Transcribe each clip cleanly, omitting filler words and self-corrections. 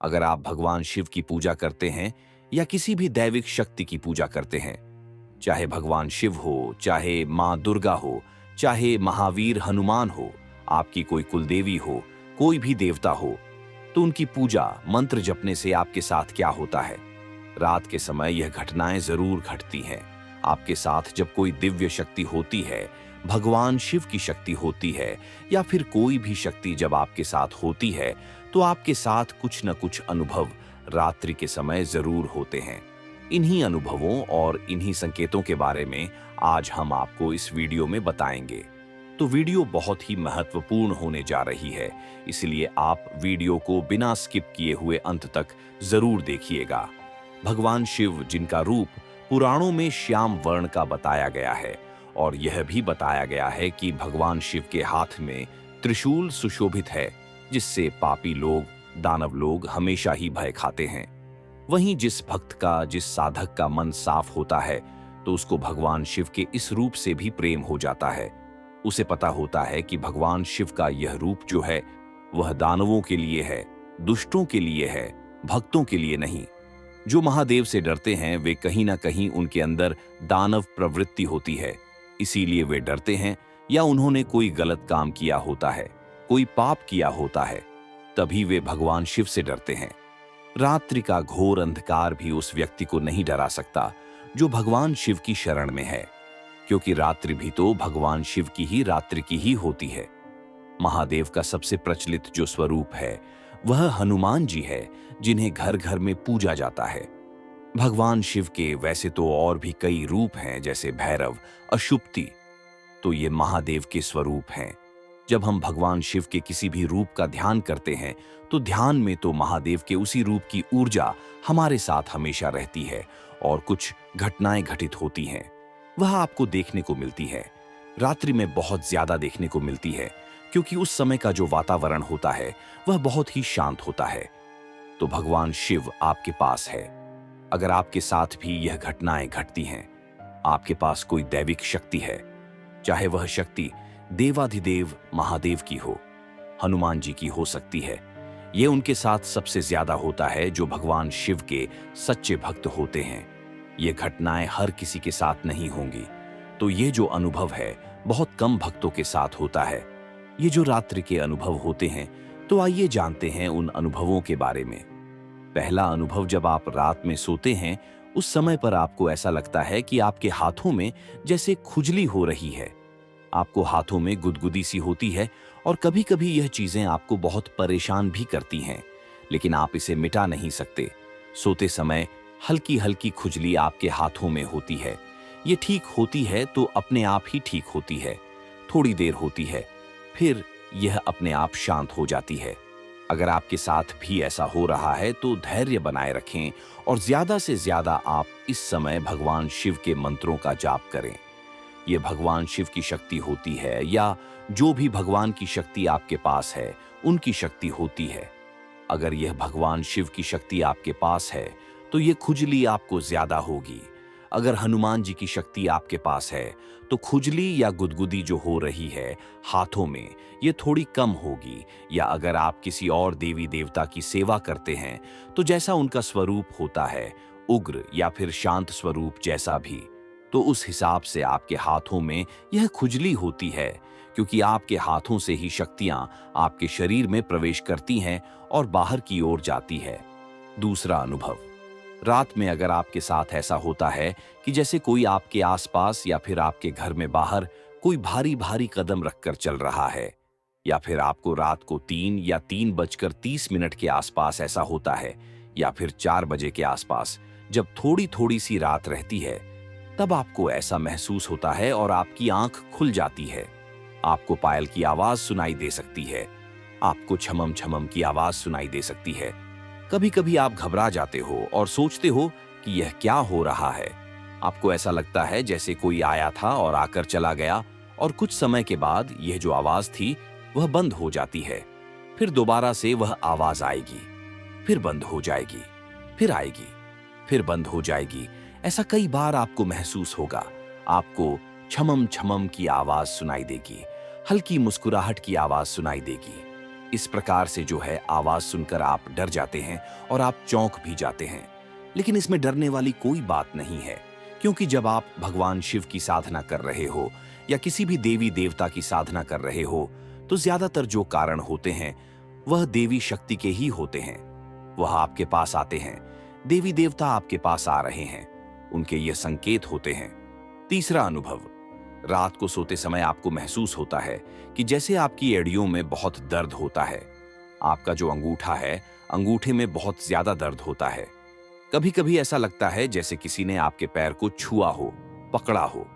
अगर आप भगवान शिव की पूजा करते हैं या किसी भी दैविक शक्ति की पूजा करते हैं, चाहे भगवान शिव हो, चाहे माँ दुर्गा हो, चाहे महावीर हनुमान हो, आपकी कोई कुलदेवी हो, कोई भी देवता हो, तो उनकी पूजा मंत्र जपने से आपके साथ क्या होता है? रात के समय यह घटनाएं जरूर घटती हैं। आपके साथ जब कोई दिव्य शक्ति होती है, भगवान शिव की शक्ति होती है या फिर कोई भी शक्ति जब आपके साथ होती है, तो आपके साथ कुछ न कुछ अनुभव रात्रि के समय जरूर होते हैं। इन्हीं अनुभवों और इन्हीं संकेतों के बारे में आज हम आपको इस वीडियो में बताएंगे। तो वीडियो बहुत ही महत्वपूर्ण होने जा रही है, इसलिए आप वीडियो को बिना स्किप किए हुए अंत तक जरूर देखिएगा। भगवान शिव, जिनका रूप पुराणों में श्याम वर्ण का बताया गया है और यह भी बताया गया है कि भगवान शिव के हाथ में त्रिशूल सुशोभित है, जिससे पापी लोग, दानव लोग हमेशा ही भय खाते हैं। वहीं जिस भक्त का, जिस साधक का मन साफ होता है, तो उसको भगवान शिव के इस रूप से भी प्रेम हो जाता है। उसे पता होता है कि भगवान शिव का यह रूप जो है वह दानवों के लिए है, दुष्टों के लिए है, भक्तों के लिए नहीं। जो महादेव से डरते हैं वे कहीं ना कहीं उनके अंदर दानव प्रवृत्ति होती है, इसीलिए वे डरते हैं या उन्होंने कोई गलत काम किया होता है, कोई पाप किया होता है, तभी वे भगवान शिव से डरते हैं। रात्रि का घोर अंधकार भी उस व्यक्ति को नहीं डरा सकता जो भगवान शिव की शरण में है, क्योंकि रात्रि भी तो भगवान शिव की ही रात्रि की ही होती है। महादेव का सबसे प्रचलित जो स्वरूप है वह हनुमान जी है, जिन्हें घर घर में पूजा जाता है। भगवान शिव के वैसे तो और भी कई रूप हैं, जैसे भैरव, अशुप्ति, तो ये महादेव के स्वरूप हैं। जब हम भगवान शिव के किसी भी रूप का ध्यान करते हैं तो ध्यान में तो महादेव के उसी रूप की ऊर्जा हमारे साथ हमेशा रहती है और कुछ घटनाएं घटित होती हैं, वह आपको देखने को मिलती है। रात्रि में बहुत ज्यादा देखने को मिलती है, क्योंकि उस समय का जो वातावरण होता है वह बहुत ही शांत होता है। तो भगवान शिव आपके पास है। अगर आपके साथ भी यह घटनाएं घटती हैं, आपके पास कोई दैविक शक्ति है, चाहे वह शक्ति देवाधिदेव महादेव की हो, हनुमान जी की हो सकती है। यह उनके साथ सबसे ज्यादा होता है जो भगवान शिव के सच्चे भक्त होते हैं। ये घटनाएं हर किसी के साथ नहीं होंगी, तो ये जो अनुभव है बहुत कम भक्तों के साथ होता है। ये जो रात्रि के अनुभव होते हैं, तो आइए जानते हैं उन अनुभवों के बारे में। पहला अनुभव, जब आप रात में सोते हैं उस समय पर आपको ऐसा लगता है कि आपके हाथों में जैसे खुजली हो रही है, आपको हाथों में गुदगुदी सी होती है और कभी-कभी यह चीजें आपको बहुत परेशान भी करती हैं, लेकिन आप इसे मिटा नहीं सकते। सोते समय हल्की हल्की खुजली आपके हाथों में होती है। ये ठीक होती है तो अपने आप ही ठीक होती है, थोड़ी देर होती है, फिर यह अपने आप शांत हो जाती है। अगर आपके साथ भी ऐसा हो रहा है तो धैर्य बनाए रखें और ज्यादा से ज्यादा आप इस समय भगवान शिव के मंत्रों का जाप करें। यह भगवान शिव की शक्ति होती है या जो भी भगवान की शक्ति आपके पास है उनकी शक्ति होती है। अगर यह भगवान शिव की शक्ति आपके पास है तो यह खुजली आपको ज्यादा होगी। अगर हनुमान जी की शक्ति आपके पास है तो खुजली या गुदगुदी जो हो रही है हाथों में, ये थोड़ी कम होगी। या अगर आप किसी और देवी देवता की सेवा करते हैं तो जैसा उनका स्वरूप होता है, उग्र या फिर शांत स्वरूप जैसा भी, तो उस हिसाब से आपके हाथों में यह खुजली होती है, क्योंकि आपके हाथों से ही शक्तियां आपके शरीर में प्रवेश करती हैं और बाहर की ओर जाती है। दूसरा अनुभव, रात में अगर आपके साथ ऐसा होता है कि जैसे कोई आपके आसपास या फिर आपके घर में बाहर कोई भारी भारी कदम रखकर चल रहा है, या फिर आपको रात को 3 या 3:30 के आसपास ऐसा होता है, या फिर 4 बजे के आसपास जब थोड़ी थोड़ी सी रात रहती है, तब आपको ऐसा महसूस होता है और आपकी आंख खुल जाती है। आपको पायल की आवाज सुनाई दे सकती है, आपको छमम छमम की आवाज सुनाई दे सकती है। कभी कभी आप घबरा जाते हो और सोचते हो कि यह क्या हो रहा है। आपको ऐसा लगता है जैसे कोई आया था और आकर चला गया, और कुछ समय के बाद यह जो आवाज थी वह बंद हो जाती है। फिर दोबारा से वह आवाज आएगी, फिर बंद हो जाएगी, फिर आएगी, फिर बंद हो जाएगी। ऐसा कई बार आपको महसूस होगा। आपको छमम छमम की आवाज सुनाई देगी, हल्की मुस्कुराहट की आवाज सुनाई देगी। इस प्रकार से जो है आवाज सुनकर आप डर जाते हैं और आप चौंक भी जाते हैं। लेकिन इसमें डरने वाली कोई बात नहीं है, क्योंकि जब आप भगवान शिव की साधना कर रहे हो या किसी भी देवी देवता की साधना कर रहे हो, तो ज्यादातर जो कारण होते हैं वह देवी शक्ति के ही होते हैं। वह आपके पास आते हैं, देवी देवता आपके पास आ रहे हैं, उनके ये संकेत होते हैं। तीसरा अनुभव, रात को सोते समय आपको महसूस होता है कि जैसे आपकी एड़ियों में बहुत दर्द होता है। आपका जो अंगूठा है, अंगूठे में बहुत ज्यादा दर्द होता है। कभी कभी ऐसा लगता है जैसे किसी ने आपके पैर को छुआ हो, पकड़ा हो,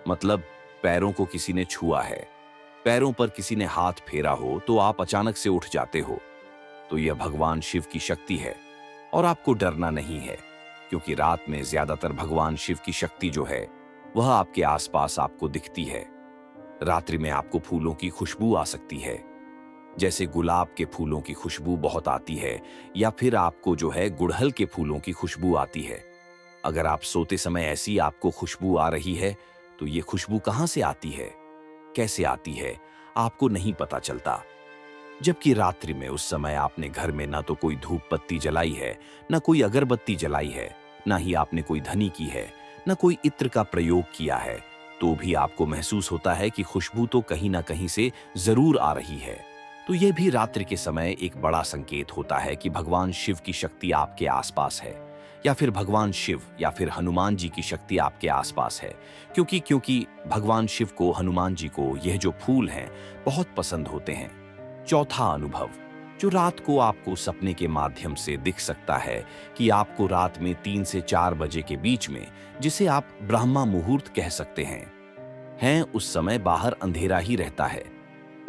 मतलब पैरों को किसी ने छुआ है, पैरों पर किसी ने हाथ फेरा हो, तो आप अचानक से उठ जाते हो। तो यह भगवान शिव की शक्ति है और आपको डरना नहीं है, क्योंकि रात में ज्यादातर भगवान शिव की शक्ति जो है वह आपके आसपास आपको दिखती है। रात्रि में आपको फूलों की खुशबू आ सकती है, जैसे गुलाब के फूलों की खुशबू बहुत आती है, या फिर आपको जो है गुड़हल के फूलों की खुशबू आती है। अगर आप सोते समय ऐसी आपको खुशबू आ रही है, तो ये खुशबू कहां से आती है, कैसे आती है, आपको नहीं पता चलता। जबकि रात्रि में उस समय आपने घर में ना तो कोई धूप बत्ती जलाई है, ना कोई अगरबत्ती जलाई है, ना ही आपने कोई धनी की है, ना कोई इत्र का प्रयोग किया है, तो भी आपको महसूस होता है कि खुशबू तो कहीं ना कहीं से जरूर आ रही है। तो यह भी रात्रि के समय एक बड़ा संकेत होता है कि भगवान शिव की शक्ति आपके आसपास है, या फिर भगवान शिव या फिर हनुमान जी की शक्ति आपके आसपास है। क्योंकि भगवान शिव को, हनुमान जी को यह जो फूल हैं बहुत पसंद होते हैं। चौथा अनुभव, जो रात को आपको सपने के माध्यम से दिख सकता है कि आपको रात में 3 से 4 बजे के बीच में, जिसे आप ब्रह्मा मुहूर्त कह सकते हैं, उस समय बाहर अंधेरा ही रहता है,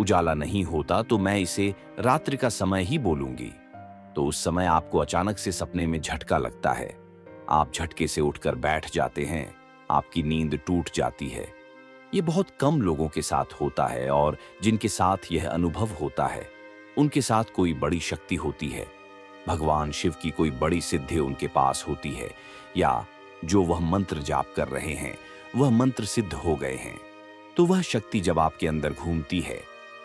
उजाला नहीं होता, तो मैं इसे रात्रि का समय ही बोलूंगी। तो उस समय आपको अचानक से सपने में झटका लगता है, आप झटके से उठकर बैठ जाते हैं, आपकी नींद टूट जाती है। ये बहुत कम लोगों के साथ होता है, और जिनके साथ यह अनुभव होता है उनके साथ कोई बड़ी शक्ति होती है, भगवान शिव की कोई बड़ी सिद्धि उनके पास होती है, या जो वह मंत्र जाप कर रहे हैं वह मंत्र सिद्ध हो गए हैं। तो वह शक्ति जब आपके अंदर घूमती है,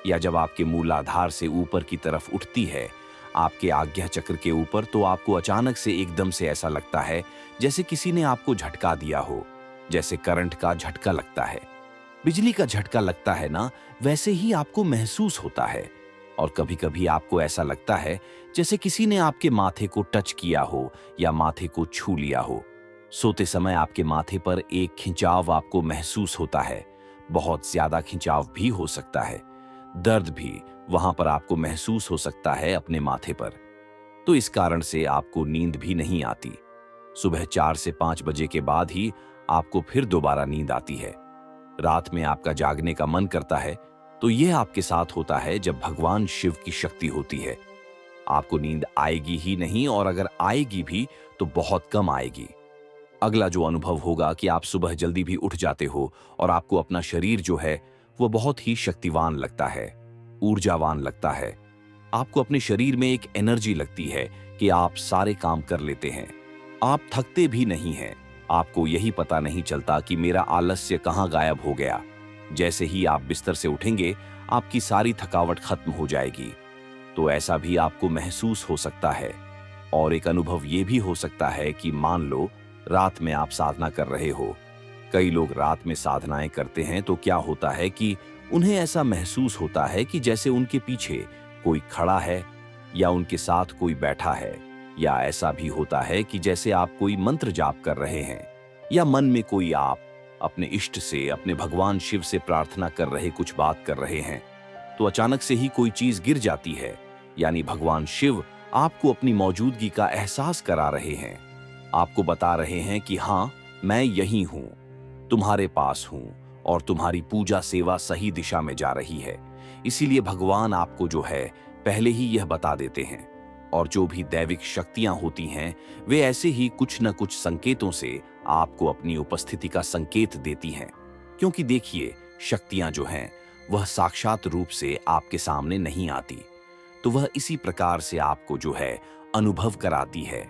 या जब आपके मूलाधार से ऊपर की तरफ उठती है, आपके आज्ञा चक्र के ऊपर, तो आपको अचानक से एकदम से ऐसा लगता है जैसे किसी ने आपको झटका दिया हो, जैसे करंट का झटका लगता है, बिजली का झटका लगता है ना, वैसे ही आपको महसूस होता है। और कभी कभी आपको ऐसा लगता है जैसे किसी ने आपके माथे को टच किया हो या माथे को छू लिया हो। सोते समय आपके माथे पर एक खिंचाव आपको महसूस होता है, बहुत ज्यादा खिंचाव भी हो सकता है, दर्द भी वहां पर आपको महसूस हो सकता है अपने माथे पर। तो इस कारण से आपको नींद भी नहीं आती। सुबह 4 से 5 बजे के बाद ही आपको फिर दोबारा नींद आती है। रात में आपका जागने का मन करता है, तो यह आपके साथ होता है जब भगवान शिव की शक्ति होती है। आपको नींद आएगी ही नहीं, और अगर आएगी भी तो बहुत कम आएगी। अगला जो अनुभव होगा कि आप सुबह जल्दी भी उठ जाते हो, और आपको अपना शरीर जो है वो बहुत ही शक्तिवान लगता है, ऊर्जावान लगता है। आपको अपने शरीर में एक एनर्जी लगती है कि आप सारे काम कर लेते हैं, आप थकते भी नहीं हैं। आपको यही पता नहीं चलता कि मेरा आलस्य कहाँ गायब हो गया। जैसे ही आप बिस्तर से उठेंगे, आपकी सारी थकावट खत्म हो जाएगी। तो ऐसा भी आपको महसूस हो सकता है। और एक अनुभव ये भी हो सकता है कि मान लो रात में आप साधना कर रहे हो। कई लोग रात में साधनाएं करते हैं, तो क्या होता है कि उन्हें ऐसा महसूस होता है कि जैसे उनके पीछे कोई खड़ा है, या उनके साथ कोई बैठा है, या ऐसा भी होता है कि जैसे आप कोई मंत्र जाप कर रहे हैं, या मन में कोई आप अपने इष्ट से, अपने भगवान शिव से प्रार्थना कर रहे, कुछ बात कर रहे हैं, तो अचानक से ही कोई चीज गिर जाती है। यानी भगवान शिव आपको अपनी मौजूदगी का एहसास करा रहे हैं, आपको बता रहे हैं कि हाँ, मैं यही हूं, तुम्हारे पास हूं, और तुम्हारी पूजा सेवा सही दिशा में जा रही है। इसीलिए भगवान आपको जो है पहले ही यह बता देते हैं। और जो भी दैविक शक्तियां होती हैं, वे ऐसे ही कुछ न कुछ संकेतों से आपको अपनी उपस्थिति का संकेत देती हैं। क्योंकि देखिए, शक्तियां जो हैं वह साक्षात रूप से आपके सामने नहीं आती, तो वह इसी प्रकार से आपको जो है अनुभव कराती है।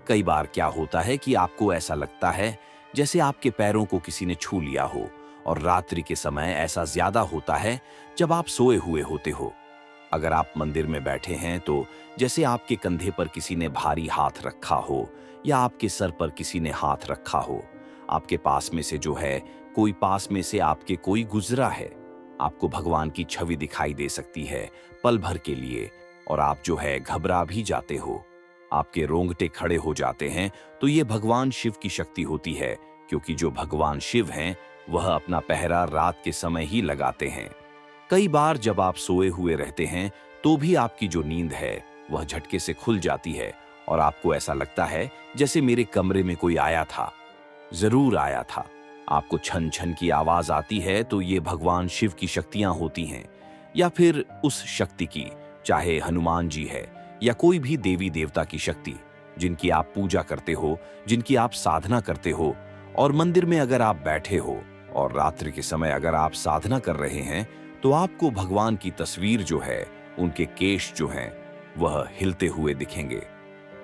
कई बार क्या होता है कि आपको ऐसा लगता है जैसे आपके पैरों को किसी ने छू लिया हो, और रात्रि के समय ऐसा ज्यादा होता है जब आप सोए हुए होते हो। अगर आप मंदिर में बैठे हैं तो जैसे आपके कंधे पर किसी ने भारी हाथ रखा हो या आपके सर पर किसी ने हाथ रखा हो, आपके पास में से जो है कोई पास में से आपके कोई गुजरा है, आपको भगवान की छवि दिखाई दे सकती है पल भर के लिए, और आप जो है घबरा भी जाते हो, आपके रोंगटे खड़े हो जाते हैं, तो ये भगवान शिव की शक्ति होती है, क्योंकि जो भगवान शिव हैं वह अपना पहरा रात के समय ही लगाते हैं। कई बार जब आप सोए हुए रहते हैं तो भी आपकी जो नींद है वह झटके से खुल जाती है और आपको ऐसा लगता है जैसे मेरे कमरे में कोई आया था। जरूर आया था। आपको छन छन की आवाज आती है तो ये भगवान शिव की शक्तियां होती हैं, या फिर उस शक्ति की, चाहे हनुमान जी है या कोई भी देवी देवता की शक्ति जिनकी आप पूजा करते हो, जिनकी आप साधना करते हो। और मंदिर में अगर आप बैठे हो और रात्रि के समय अगर आप साधना कर रहे हैं तो आपको भगवान की तस्वीर जो है, उनके केश जो हैं वह हिलते हुए दिखेंगे।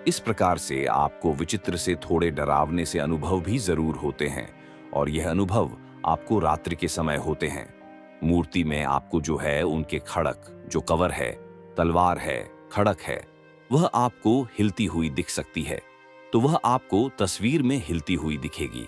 इस प्रकार से आपको विचित्र से थोड़े डरावने से अनुभव भी जरूर होते हैं, और यह अनुभव आपको रात्रि के समय होते हैं। मूर्ति में आपको जो है उनके खड़क, जो कवर है, तलवार है, खड़क है, वह आपको हिलती हुई दिख सकती है, तो वह आपको तस्वीर में हिलती हुई दिखेगी।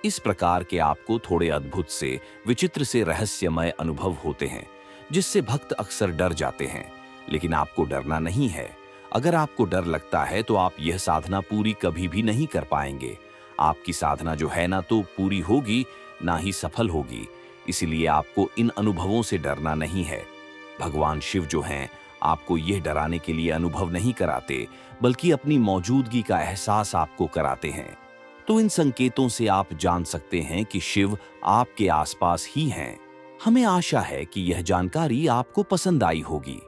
इस प्रकार के आपको थोड़े अद्भुत से, विचित्र से रहस्यमय अनुभव होते हैं, जिससे भक्त अक्सर डर जाते हैं। लेकिन आपको डरना नहीं है। अगर आपको डर लगता है तो आप यह साधना पूरी कभी भी नहीं कर पाएंगे। आपकी साधना जो है ना तो पूरी होगी, ना ही सफल होगी। इसीलिए आपको इन अनुभवों से डरना नहीं है। भगवान शिव जो हैं आपको यह डराने के लिए अनुभव नहीं कराते, बल्कि अपनी मौजूदगी का एहसास आपको कराते हैं। तो इन संकेतों से आप जान सकते हैं कि शिव आपके आसपास ही हैं। हमें आशा है कि यह जानकारी आपको पसंद आई होगी।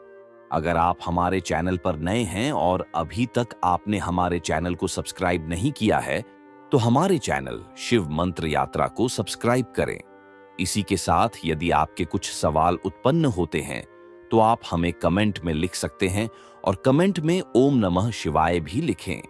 अगर आप हमारे चैनल पर नए हैं और अभी तक आपने हमारे चैनल को सब्सक्राइब नहीं किया है, तो हमारे चैनल शिव मंत्र यात्रा को सब्सक्राइब करें। इसी के साथ यदि आपके कुछ सवाल उत्पन्न होते हैं तो आप हमें कमेंट में लिख सकते हैं, और कमेंट में ओम नमः शिवाय भी लिखें।